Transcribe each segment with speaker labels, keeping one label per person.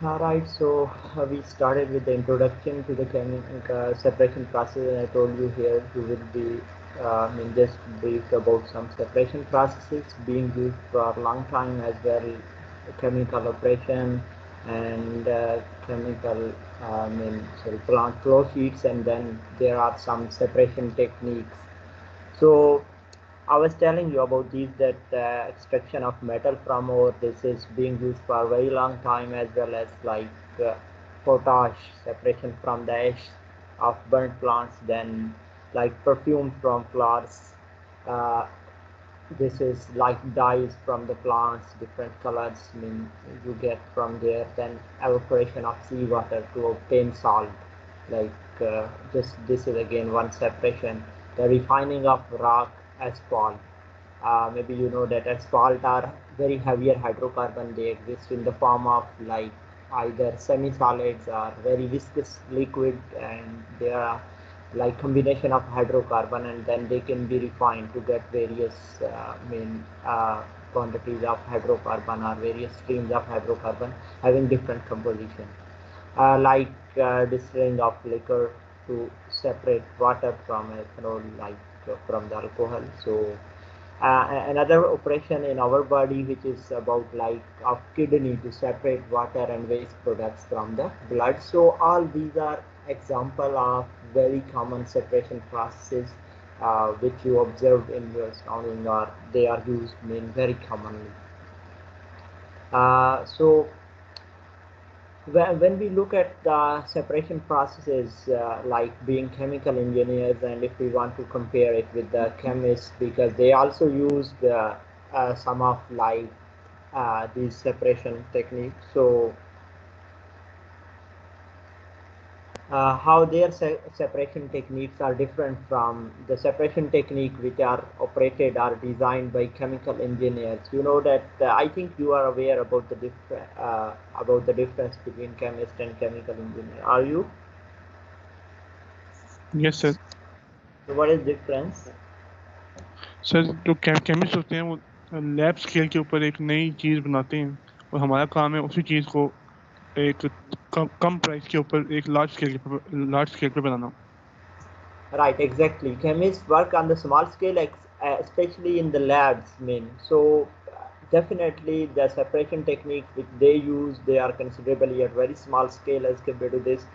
Speaker 1: All right, so we started with the introduction to the separation process, and I told you here we will be just brief about some separation processes being used for a long time as well, chemical operation and chemical, plant flow sheets, and then there are some separation techniques. So I was telling you about these that extraction of metal from ore. This is being used for a very long time, as well as like uh, potash separation from the ash of burnt plants. Then like perfume from flowers. Uh, this is like dyes from the plants, different colors. You get from there. Then evaporation of seawater to obtain salt. Like just this is again one separation. The refining of rock asphalt. Maybe you know that asphalt are very heavier hydrocarbon. They exist in the form of like either semi-solids or very viscous liquid, and they are like combination of hydrocarbon, and then they can be refined to get various quantities of hydrocarbon or various streams of hydrocarbon having different composition. Like distilling of liquor to separate water from ethanol, like from the alcohol. So another operation in our body which is about like of kidney to separate water and waste products from the blood. So all these are example of very common separation processes which you observe in your surrounding, or they are used very commonly. So when we look at the separation processes, like being chemical engineers, and if we want to compare it with the chemists, because they also used some of like these separation techniques. So how their separation techniques are different from the separation technique which are operated or designed by chemical engineers. You know that I think you are aware about the difference between chemist and chemical engineer. Are you?
Speaker 2: Yes sir.
Speaker 1: So what is difference?
Speaker 2: Sir जो chemist होते हैं वो lab scale के ऊपर एक नई चीज़ बनाते हैं और हमारा काम है उसी चीज़ को एक कम प्राइस के ऊपर एक लार्ज स्केल पे बनाना।
Speaker 1: Right, exactly. Chemists work on the small scale, especially in the labs. So definitely the separation techniques which they use, they are considerably at very small scale as compared to this.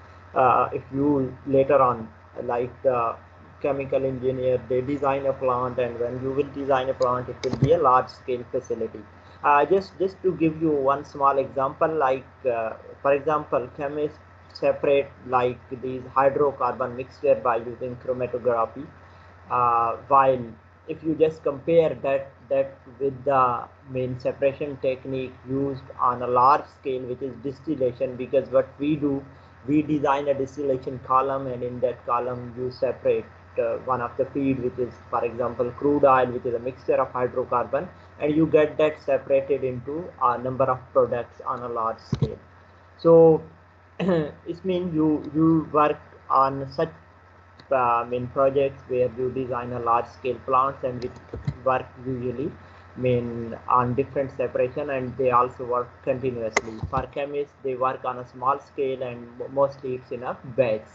Speaker 1: If you later on, like the chemical engineer, they design a plant, and when you will design a plant, it will be a large scale facility. Just to give you one small example, like for example, chemists separate like these hydrocarbon mixture by using chromatography, while if you just compare that with the main separation technique used on a large scale, which is distillation, because what we do, we design a distillation column, and in that column you separate one of the feed, which is for example crude oil, which is a mixture of hydrocarbon, and you get that separated into a number of products on a large scale. So it means you work on such projects where you design a large scale plants, and which work usually on different separation, and they also work continuously. For chemists, they work on a small scale, and mostly it's in a batch.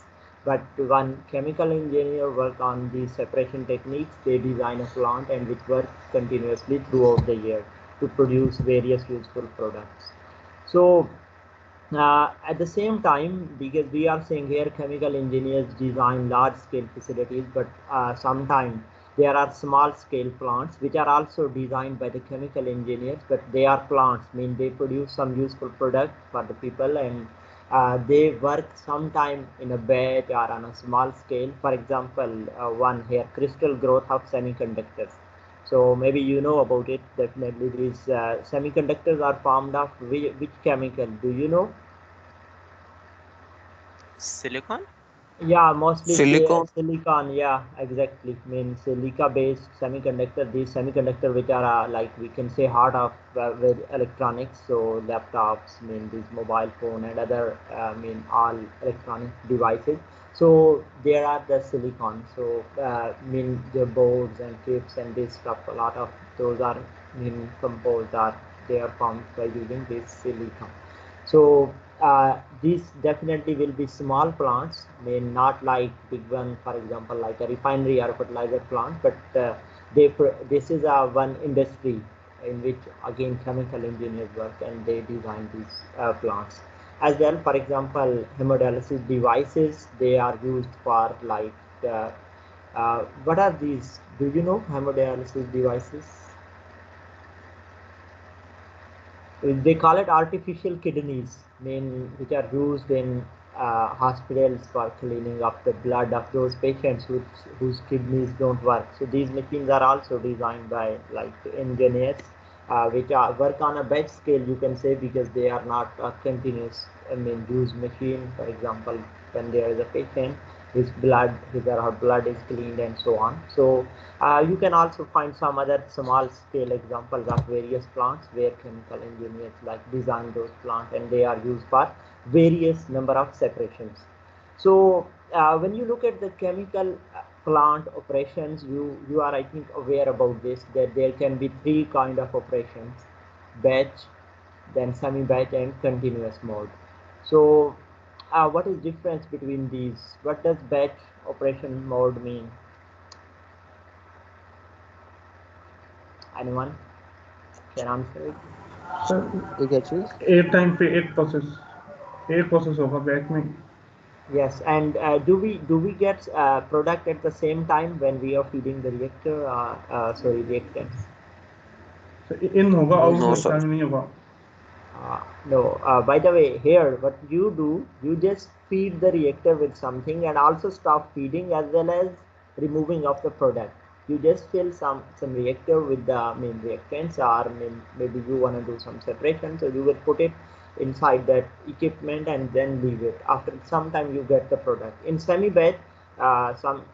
Speaker 1: But when chemical engineer work on these separation techniques, they design a plant and which work continuously throughout the year to produce various useful products. So at the same time, because we are saying here chemical engineers design large scale facilities, but sometimes there are small scale plants which are also designed by the chemical engineers, but they are plants, they produce some useful product for the people, and they work sometime in a batch or on a small scale. For example, one here, crystal growth of semiconductors. So maybe you know about it. Definitely, these semiconductors are formed of which chemical? Do you know?
Speaker 3: Silicon?
Speaker 1: Yeah, mostly
Speaker 4: Silicon.
Speaker 1: silicon. Yeah, exactly. Silica-based semiconductor. These semiconductor, which are like we can say heart of with electronics. So laptops, these mobile phone and other, all electronic devices. So there are the silicon. So the boards and chips and this stuff. A lot of those are composed, are they are formed by using this silicon. So these definitely will be small plants, may not like big one, for example, like a refinery or a fertilizer plant, but this is a one industry in which again chemical engineers work and they design these plants as well. For example, hemodialysis devices, they are used for like what are these? Do you know hemodialysis devices? They call it artificial kidneys, which are used in hospitals for cleaning up the blood of those patients whose kidneys don't work. So these machines are also designed by like engineers, which work on a batch scale, you can say, because they are not a continuous, use machine. For example, when there is a patient, his or her blood is cleaned and so on. So you can also find some other small scale examples of various plants where chemical engineers like design those plants and they are used for various number of separations. So when you look at the chemical plant operations, you are I think aware about this, that there can be three kind of operations: batch, then semi-batch, and continuous mode. So what is difference between these? What does batch operation mode mean? Anyone can answer it?
Speaker 2: Sir
Speaker 3: ये क्या चीज?
Speaker 2: एक time पे एक process होगा batch में.
Speaker 1: Yes, and do we get product at the same time when we are feeding the reactor? Sorry, reactants.
Speaker 2: इन होगा, out
Speaker 3: No,
Speaker 2: उस
Speaker 3: sir.
Speaker 2: टाइम नहीं होगा.
Speaker 1: No. By the way, here what you do, you just feed the reactor with something and also stop feeding as well as removing of the product. You just fill some reactor with the main reactants, or maybe you want to do some separation, so you will put it inside that equipment and then leave it. After some time, you get the product. In semi-batch, some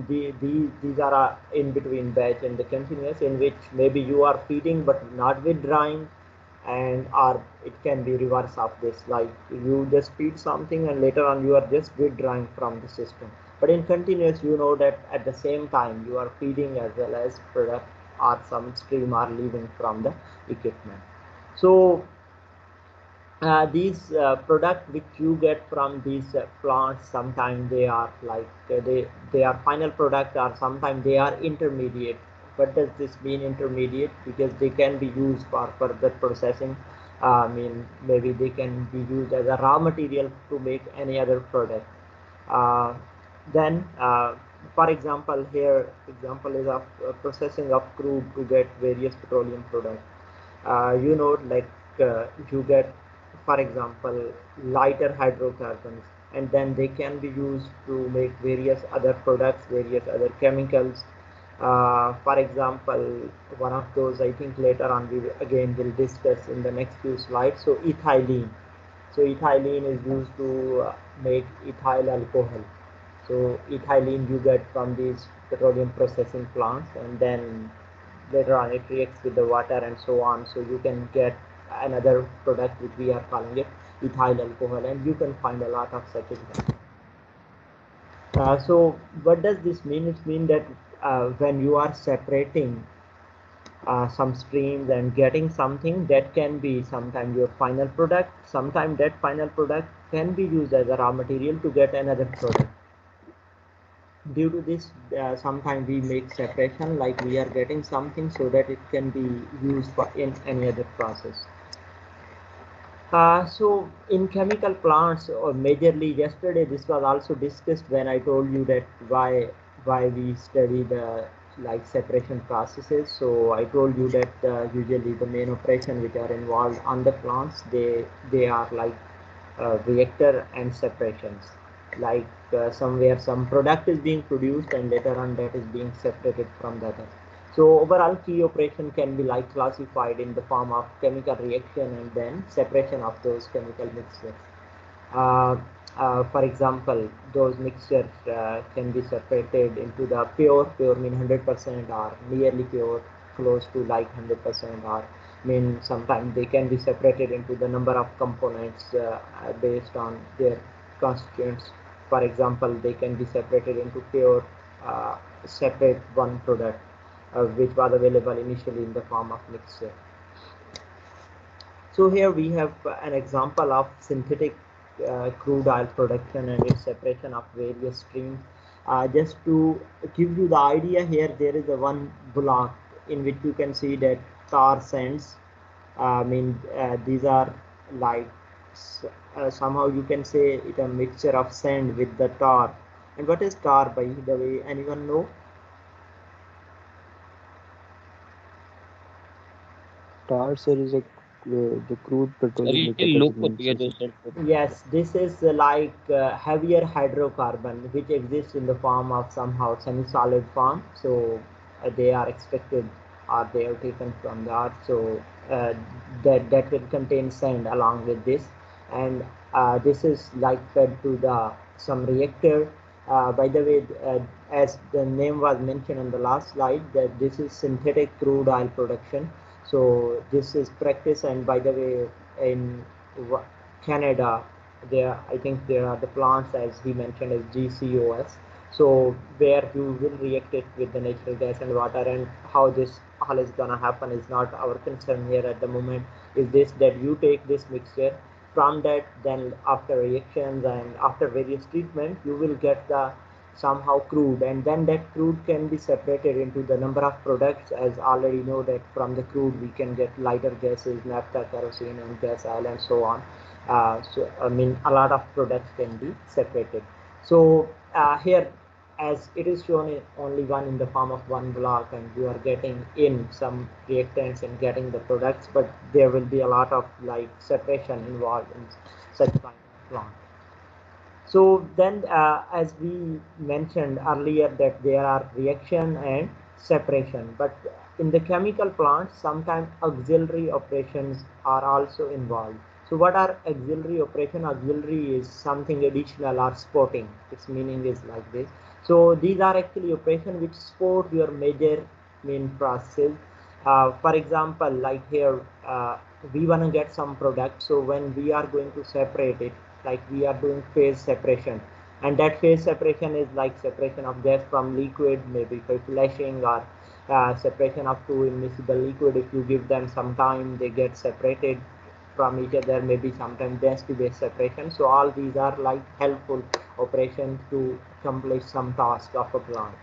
Speaker 1: these are in between batch and the continuous, in which maybe you are feeding but not with drying, and or it can be reverse of this, like you just feed something and later on you are just withdrawing from the system. But in continuous, you know that at the same time you are feeding as well as product or some stream are leaving from the equipment. So these product which you get from these plants, sometimes they are like they are final product, or sometimes they are intermediate. What does this mean, intermediate? Because they can be used for further processing. Maybe they can be used as a raw material to make any other product. Then for example, here example is of processing of crude to get various petroleum products. Like you get, for example, lighter hydrocarbons, and then they can be used to make various other products, various other chemicals. For example, one of those, I think later on we again will discuss in the next few slides. So ethylene. So ethylene is used to make ethyl alcohol. So ethylene you get from these petroleum processing plants, and then later on it reacts with the water and so on. So you can get another product which we are calling it ethyl alcohol, and you can find a lot of such examples. So what does this mean? It means that when you are separating some streams and getting something, that can be sometimes your final product, sometimes that final product can be used as a raw material to get another product. Due to this, sometimes we make separation, like we are getting something so that it can be used for in any other process. So in chemical plants, or majorly yesterday this was also discussed when I told you that why we study the like separation processes. So I told you that usually the main operation which are involved on the plants, they are like reactor and separations, like somewhere some product is being produced and later on that is being separated from the other. So overall key operation can be like classified in the form of chemical reaction and then separation of those chemical mixtures. For example, those mixtures can be separated into the pure mean 100% or nearly pure, close to like 100%, or sometimes they can be separated into the number of components based on their constituents. For example, they can be separated into pure separate one product which was available initially in the form of mixture. So here we have an example of synthetic crude oil production and its separation of various streams. Just to give you the idea here, there is a one block in which you can see that tar sands. These are like somehow you can say it a mixture of sand with the tar. And what is tar, by the way? Anyone know?
Speaker 3: tar, sir, is the crude
Speaker 4: sir
Speaker 3: petroleum
Speaker 4: ये
Speaker 3: liquid that
Speaker 4: लोग
Speaker 3: remains.
Speaker 4: होती है जो sir
Speaker 1: Yes, this is like heavier hydrocarbon which exists in the form of somehow semi-solid form. So they are extracted or they are taken from the earth. So that will contain sand along with this, and this is like fed to the some reactor. By the way, as the name was mentioned on the last slide, that this is synthetic crude oil production. So this is practice, and by the way, in Canada, there I think there are the plants as he mentioned as GCOS. So where you will react it with the natural gas and water, and how this all is gonna happen is not our concern here at the moment. Is this that you take this mixture from that, then after reactions and after various treatment, you will get the somehow crude, and then that crude can be separated into the number of products. As already know that from the crude we can get lighter gases, naphtha, kerosene, and gas oil, and so on. So I mean a lot of products can be separated. So here, as it is shown in only one in the form of one block, and you are getting in some reactants and getting the products, but there will be a lot of like separation involved in such kind of plant. So then, as we mentioned earlier, that there are reaction and separation, but in the chemical plants, sometimes auxiliary operations are also involved. So what are auxiliary operation? Auxiliary is something additional or supporting. Its meaning is like this. So these are actually operations which support your major main process. For example, like here, we want to get some product. So when we are going to separate it, like we are doing phase separation, and that phase separation is like separation of gas from liquid, maybe for flashing, or separation of two immiscible liquid. If you give them some time, they get separated from each other, maybe sometimes gas to base separation. So all these are like helpful operations to accomplish some task of a plant.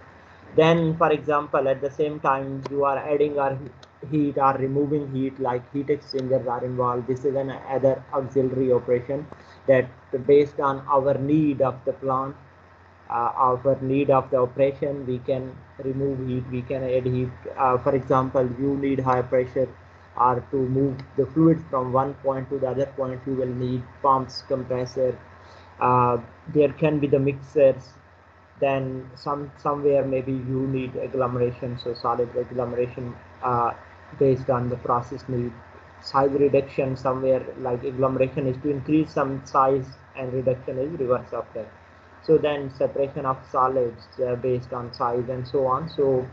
Speaker 1: Then for example, at the same time you are adding or heat or removing heat, like heat exchangers are involved. This is an other auxiliary operation that based on our need of the plant, our need of the operation, we can remove heat, we can add heat. For example, you need high pressure, or to move the fluid from one point to the other point, you will need pumps, compressor. There can be the mixers. Then somewhere maybe you need agglomeration, so solid agglomeration based on the process need. Size reduction, somewhere like agglomeration is to increase some size and reduction is reverse of that. So then separation of solids based on size and so on. So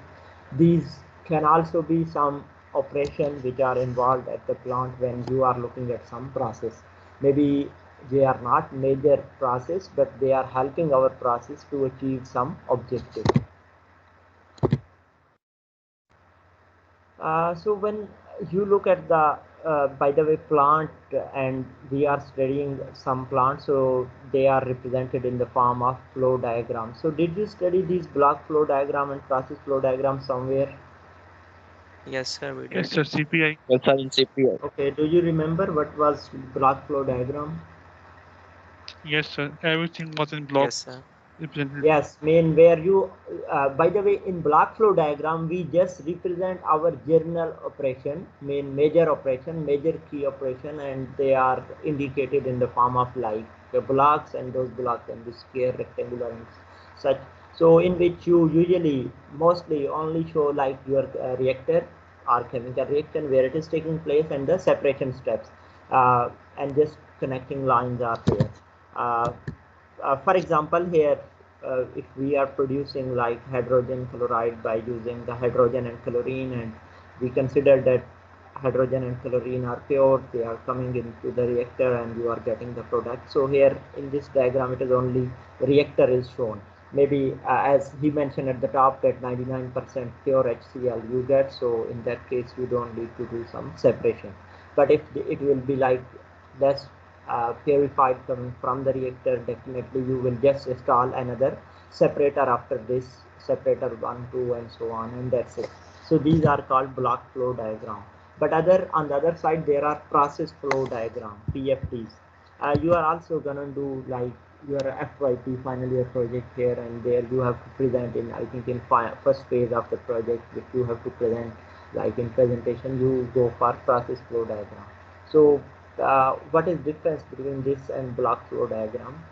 Speaker 1: these can also be some operations which are involved at the plant when you are looking at some process. Maybe they are not major process, but they are helping our process to achieve some objective. So when you look at the by the way plant, and we are studying some plants, so they are represented in the form of flow diagram. So did you study these block flow diagram and process flow diagram somewhere?
Speaker 5: Yes, sir, we
Speaker 2: Yes,
Speaker 5: did.
Speaker 2: sir. CPI.
Speaker 4: yes sir in CPI.
Speaker 1: Okay, do you remember what was block flow diagram?
Speaker 2: Yes, sir. Everything was in block
Speaker 5: Yes, sir.
Speaker 2: represented.
Speaker 1: Yes, mean where you, by the way, in block flow diagram, we just represent our journal operation, mean major operation, major key operation, and they are indicated in the form of like the blocks, and those blocks can be square, rectangular, and such. So in which you usually, mostly only show like your reactor or chemical reaction where it is taking place and the separation steps, and just connecting lines are there. Uh, for example, here if we are producing like hydrogen chloride by using the hydrogen and chlorine, and we consider that hydrogen and chlorine are pure, they are coming into the reactor and you are getting the product. So here in this diagram it is only reactor is shown. Maybe as he mentioned at the top that 99% pure HCl you get, so in that case you don't need to do some separation. But if it will be like less purified coming from the reactor, definitely you will just install another separator after this, separator 1, 2, and so on, and that's it. So these are called block flow diagram. But on the other side, there are process flow diagram, PFDs. You are also gonna do like your FYP, final year project here, and there you have to present in, I think in first phase of the project, which you have to present like in presentation, you go for process flow diagram. So what is difference between this and block flow diagram?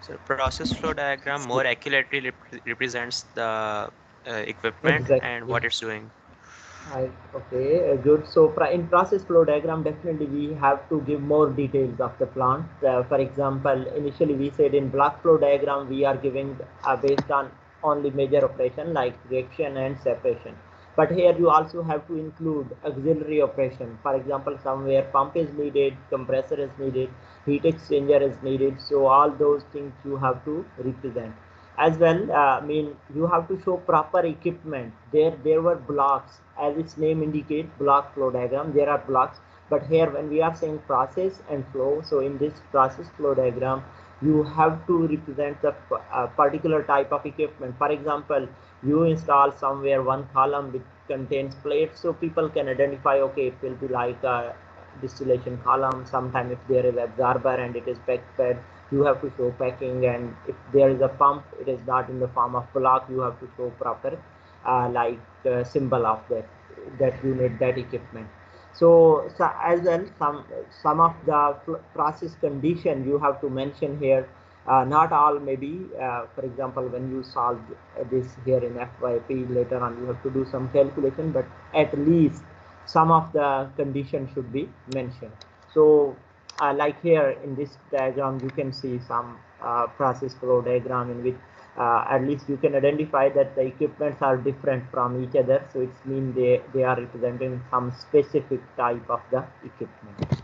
Speaker 5: So process flow diagram more accurately represents the equipment and
Speaker 1: Exactly.
Speaker 5: what it's doing.
Speaker 1: Okay, good. So in process flow diagram, definitely we have to give more details of the plant. For example, initially we said in block flow diagram, we are giving based on only major operation like reaction and separation. But here you also have to include auxiliary operation. For example, somewhere pump is needed, compressor is needed, heat exchanger is needed. So all those things you have to represent as well. I mean, you have to show proper equipment. There were blocks, as its name indicate, block flow diagram, there are blocks. But here when we are saying process and flow, so in this process flow diagram, you have to represent the particular type of equipment. For example, you install somewhere one column which contains plates, so people can identify, okay, it will be like a distillation column. Sometime if there is absorber and it is backfed, you have to show packing, and if there is a pump, it is not in the form of block, you have to show proper symbol of that unit, that equipment. So as well, some of the process condition you have to mention here. Not all, maybe for example, when you solve this here in FYP later on, you have to do some calculation, but at least some of the conditions should be mentioned. So like here in this diagram, you can see some process flow diagram in which at least you can identify that the equipments are different from each other. So it means they are representing some specific type of the equipment.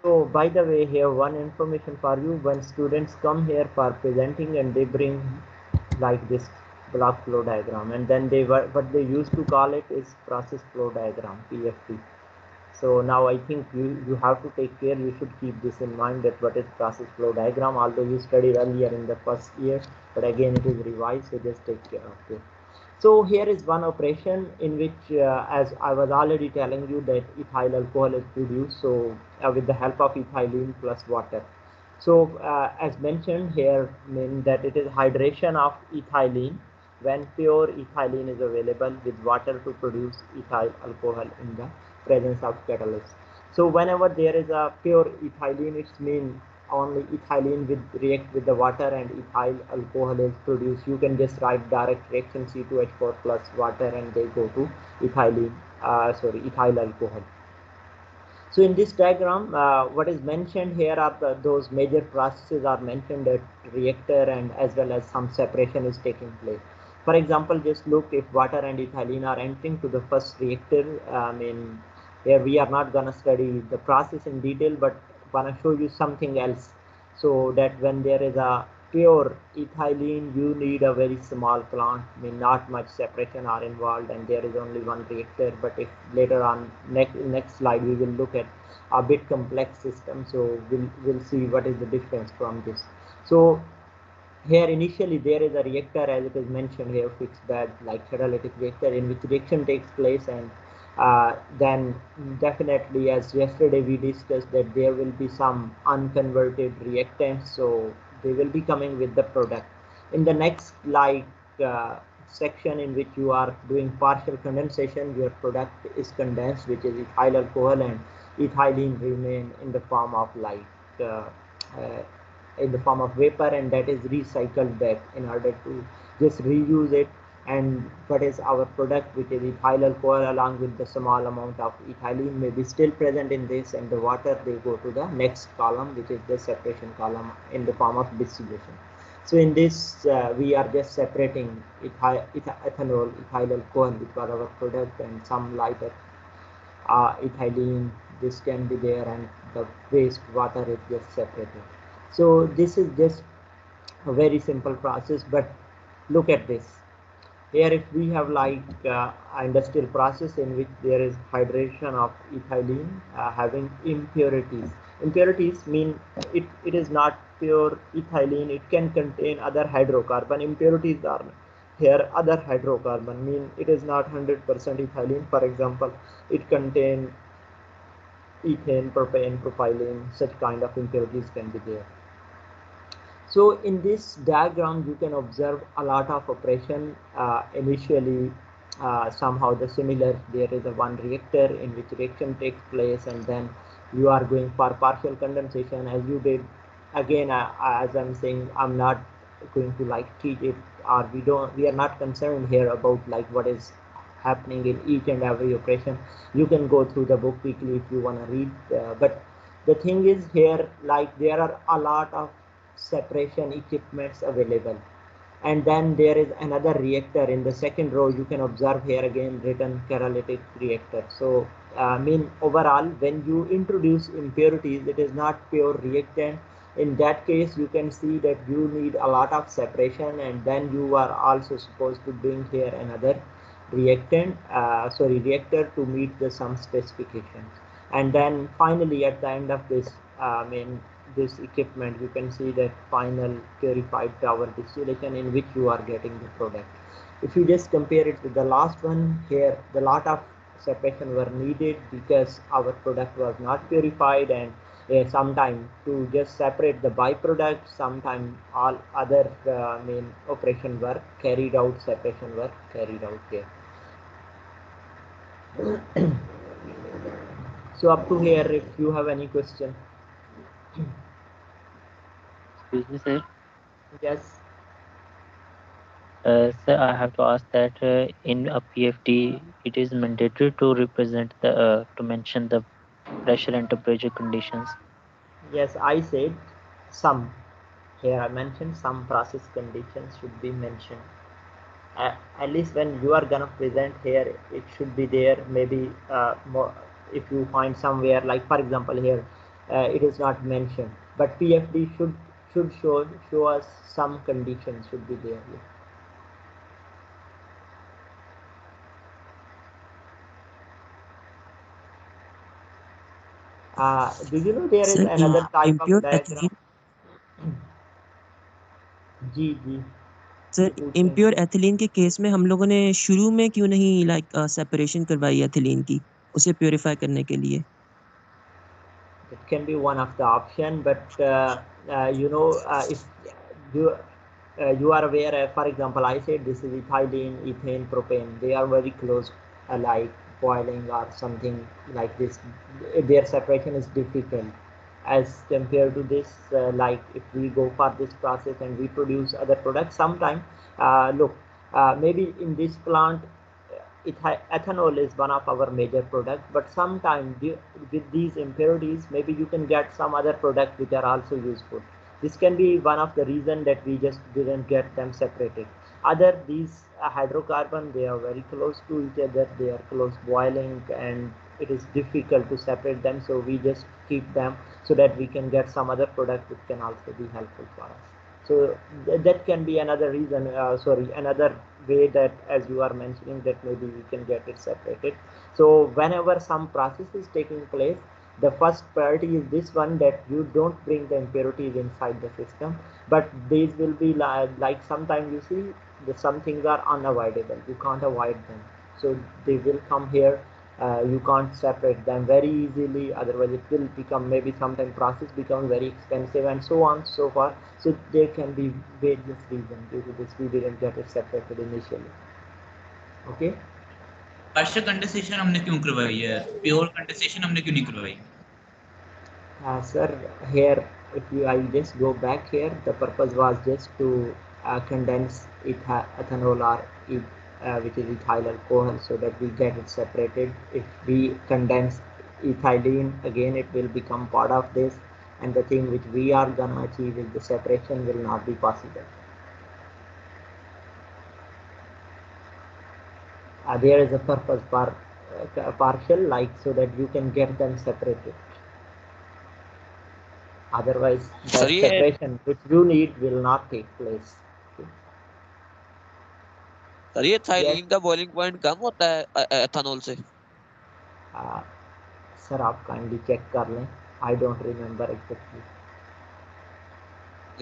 Speaker 1: So by the way, here one information for you: when students come here for presenting and they bring like this block flow diagram, and then what they used to call it is process flow diagram, PFD. So now I think you have to take care, you should keep this in mind, that what is process flow diagram, although you studied earlier in the first year, but again it is revised, so just take care of it. So here is one operation in which, as I was already telling you, that ethyl alcohol is produced, so with the help of ethylene plus water. So as mentioned here, mean that it is hydration of ethylene when pure ethylene is available with water to produce ethyl alcohol in the presence of catalyst. So whenever there is a pure ethylene, it means only ethylene with react with the water and ethyl alcohol is produced. You can just write direct reaction C2H4 plus water and they go to ethyl alcohol. So in this diagram, what is mentioned here are those major processes are mentioned at reactor, and as well as some separation is taking place. For example, just look, if water and ethylene are entering to the first reactor, I mean, here we are not going to study the process in detail, but want to show you something else. So that when there is a pure ethylene, you need a very small plant. I mean, not much separation are involved, and there is only one reactor. But if later on next slide we will look at a bit complex system, so we'll see what is the difference from this. So here initially there is a reactor, as it is mentioned here, fixed bed like catalytic reactor, in which reaction takes place, and then definitely, as yesterday we discussed, that there will be some unconverted reactants, so they will be coming with the product. In the next section in which you are doing partial condensation, your product is condensed, which is ethyl alcohol, and ethylene remain in the form of uh, uh, in the form of vapor, and that is recycled back in order to just reuse it. And what is our product, which is ethyl alcohol, along with the small amount of ethylene may be still present in this, and the water, they go to the next column, which is the separation column in the form of distillation. So in this we are just separating ethanol, ethyl alcohol, which was our product, and some lighter ethylene, this can be there, and the waste water is just separated. So this is just a very simple process, but look at this. Here, if we have like an industrial process in which there is hydration of ethylene having impurities. Impurities mean it is not pure ethylene. It can contain other hydrocarbon. Impurities are here other hydrocarbon, mean it is not 100% ethylene. For example, it contains ethane, propane, propylene. Such kind of impurities can be there. So in this diagram, you can observe a lot of operation. Initially, somehow the similar, there is a one reactor in which reaction takes place, and then you are going for partial condensation as you did. Again, as I'm saying, I'm not going to like teach it, or we are not concerned here about like what is happening in each and every operation. You can go through the book quickly if you want to read, but the thing is here, like there are a lot of separation equipments available, and then there is another reactor in the second row. You can observe here again written catalytic reactor. So I mean overall, when you introduce impurities, it is not pure reactant. In that case, you can see that you need a lot of separation, and then you are also supposed to bring here another reactor to meet the some specifications. And then finally at the end of this this equipment, you can see that final purified tower distillation in which you are getting the product. If you just compare it with the last one, here the lot of separation were needed because our product was not purified, and sometime to just separate the byproduct, sometime all other main operation work carried out, separation work carried out here. So up to here, if you have any question.
Speaker 4: Excuse me, sir.
Speaker 1: Yes.
Speaker 4: Sir, I have to ask that in a PFD, it is mandatory to represent the to mention the pressure and temperature conditions.
Speaker 1: Yes, I said some. Here I mentioned some process conditions should be mentioned. At least when you are gonna present here, it should be there. Maybe more if you find somewhere, like for example here, it is not mentioned, but PFD should show us some conditions should be there. Do you know there is
Speaker 6: Sir,
Speaker 1: another type of
Speaker 6: impure
Speaker 1: diagram?
Speaker 6: ethylene,
Speaker 1: जी जी
Speaker 6: sir
Speaker 1: पूछ रहे हैं।
Speaker 6: impure ethylene के case में हम लोगों ने शुरू में क्यों नहीं लाइक सेपरेशन करवाई ethylene की उसे प्योरीफाई करने के लिए?
Speaker 1: It can be one of the option, but you know, if you you are aware, for example, I said this is ethylene, ethane, propane. They are very close, like boiling or something like this. Their separation is difficult as compared to this. Like if we go for this process and we produce other products, sometime look, maybe in this plant ethanol is one of our major products, but sometimes with these impurities, maybe you can get some other products which are also useful. This can be one of the reason that we just didn't get them separated. Other these hydrocarbon, they are very close to each other, they are close boiling, and it is difficult to separate them, so we just keep them so that we can get some other product which can also be helpful for us. So that can be another reason, another way that as you are mentioning that maybe we can get it separated. So whenever some process is taking place, the first priority is this one, that you don't bring the impurities inside the system, but these will be like sometimes you see that some things are unavoidable, you can't avoid them, so they will come here. You can't separate them very easily, otherwise it will become, maybe sometimes process becomes very expensive and so on so forth. So there can be various reasons due to this we didn't get it separated initially. Okay.
Speaker 7: Partial condensation हमने क्यों करवाई है, pure condensation हमने क्यों नहीं करवाई?
Speaker 1: Sir, here if you I just go back here, the purpose was just to condense ethanol or which is ethyl alcohol, so that we get it separated. If we condense ethylene, again it will become part of this, and the thing which we are gonna achieve is the separation will not be possible. There is a purpose for partial, like so that you can get them separated. Otherwise, the separation which you need will not take place.
Speaker 8: Sir ये थाइलीन का boiling point कम होता है ethanol से?
Speaker 1: Sir आप kindly check कर लें, I don't remember exactly.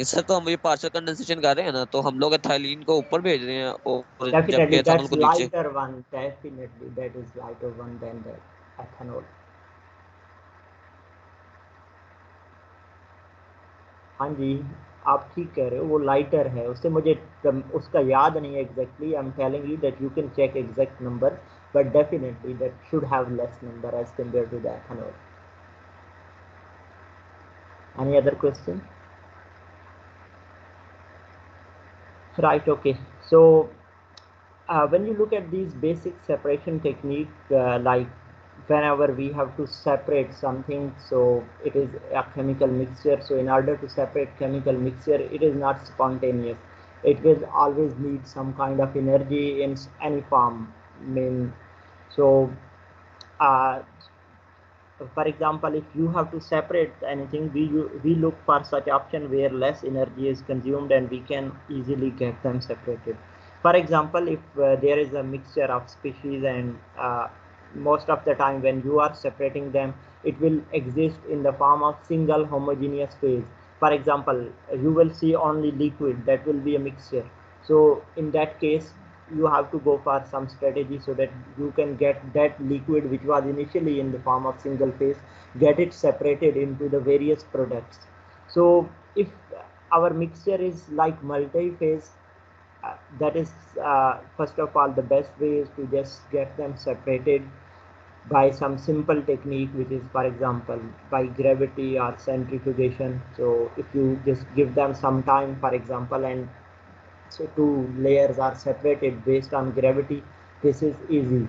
Speaker 8: इस sir तो हम ये पार्शियल कंडेंसेशन कर रहे हैं ना, तो हम लोग एथाइलिन को ऊपर भेज रहे हैं और जबकि
Speaker 1: Definitely,
Speaker 8: एथेनॉल
Speaker 1: that's
Speaker 8: को नीचे।
Speaker 1: lighter one. Definitely, that is lighter one than the ethanol. हाँ जी, आप ठीक कह रहे हो, वो लाइटर है। उससे मुझे उसका याद नहीं है exactly. I am telling you that you can check exact number, but definitely that should have less number as compared to the ethanol. Any other question? Right, okay. So when you look at these basic separation technique, like whenever we have to separate something, so it is a chemical mixture. So in order to separate chemical mixture, it is not spontaneous. It will always need some kind of energy in any form. I mean, so uh, for example, if you have to separate anything, we look for such option where less energy is consumed and we can easily get them separated. For example, if there is a mixture of species and most of the time when you are separating them, it will exist in the form of single homogeneous phase. For example, you will see only liquid, that will be a mixture. So in that case, you have to go for some strategy so that you can get that liquid which was initially in the form of single phase, get it separated into the various products. So if our mixture is like multi-phase, that is first of all the best way is to just get them separated by some simple technique, which is for example by gravity or centrifugation. So if you just give them some time, for example, and so two layers are separated based on gravity, this is easy.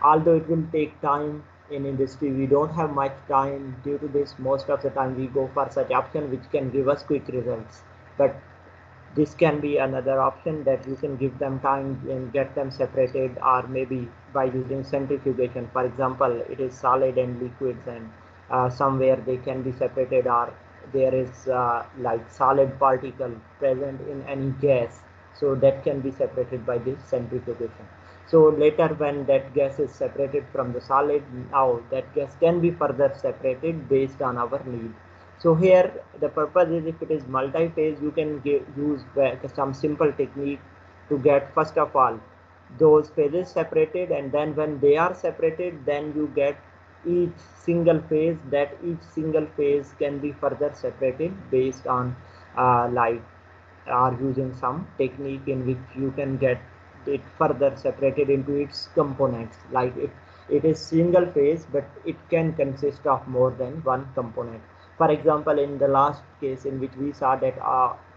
Speaker 1: Although it will take time, in industry we don't have much time. Due to this, most of the time we go for such option which can give us quick results, but this can be another option that you can give them time and get them separated, or maybe by using centrifugation. For example, it is solid and liquids, and somewhere they can be separated, or there is like solid particle present in any gas, so that can be separated by this centrifugation. So later when that gas is separated from the solid, now that gas can be further separated based on our need. So here the purpose is, if it is multi-phase, you can use some simple technique to get first of all those phases separated, and then when they are separated, then you get each single phase, that each single phase can be further separated based on like are using some technique in which you can get it further separated into its components. Like if it is single phase, but it can consist of more than one component. For example, in the last case in which we saw that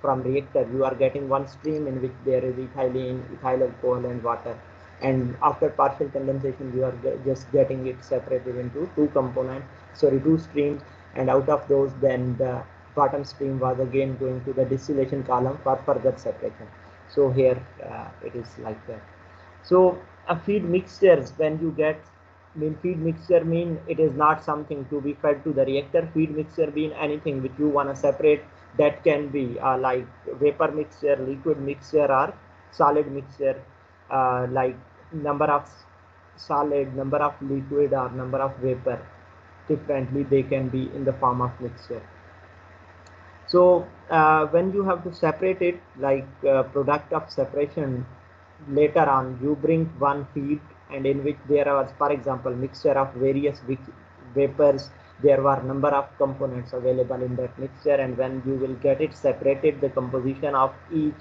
Speaker 1: from reactor you are getting one stream in which there is ethylene, ethyl alcohol and water, and after partial condensation you are just getting it separated into two streams, and out of those then the bottom stream was again going to the distillation column for further separation. So here it is like that. So a feed mixtures, when you get, feed mixture mean it is not something to be fed to the reactor. Feed mixture mean anything which you want to separate, that can be like vapor mixture, liquid mixture, or solid mixture, like number of solid, number of liquid, or number of vapor. Differently they can be in the form of mixture. So when you have to separate it, like product of separation, later on you bring one feed, and in which there was, for example, mixture of various vapors, there were number of components available in that mixture, and when you will get it separated, the composition of each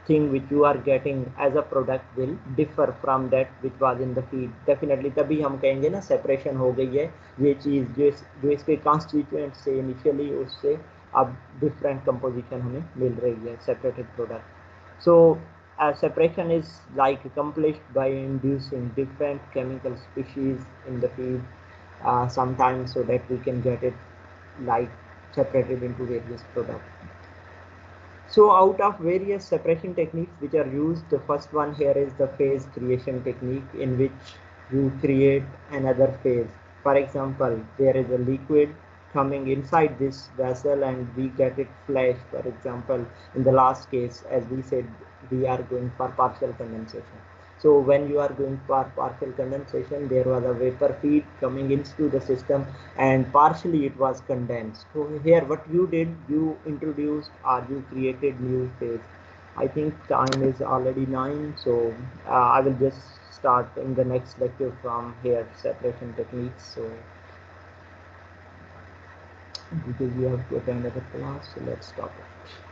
Speaker 1: thing which you are getting as a product will differ from that which was in the feed. Definitely तभी हम कहेंगे ना separation हो गई है, ये चीज जो इसके constituent से initially उससे अब different composition हमें मिल रही है separated product. So separation is like accomplished by inducing different chemical species in the feed sometimes, so that we can get it like separated into various products. So out of various separation techniques which are used, the first one here is the phase creation technique, in which you create another phase. For example, there is a liquid coming inside this vessel and we get it flash. For example, in the last case, as we said, we are going for partial condensation. So when you are going for partial condensation, there was a vapor feed coming into the system, and partially it was condensed. So here what you did, you introduced or you created new phase. I think time is already 9, so I will just start in the next lecture from here, separation techniques. So because we have to attend other class, so let's stop it.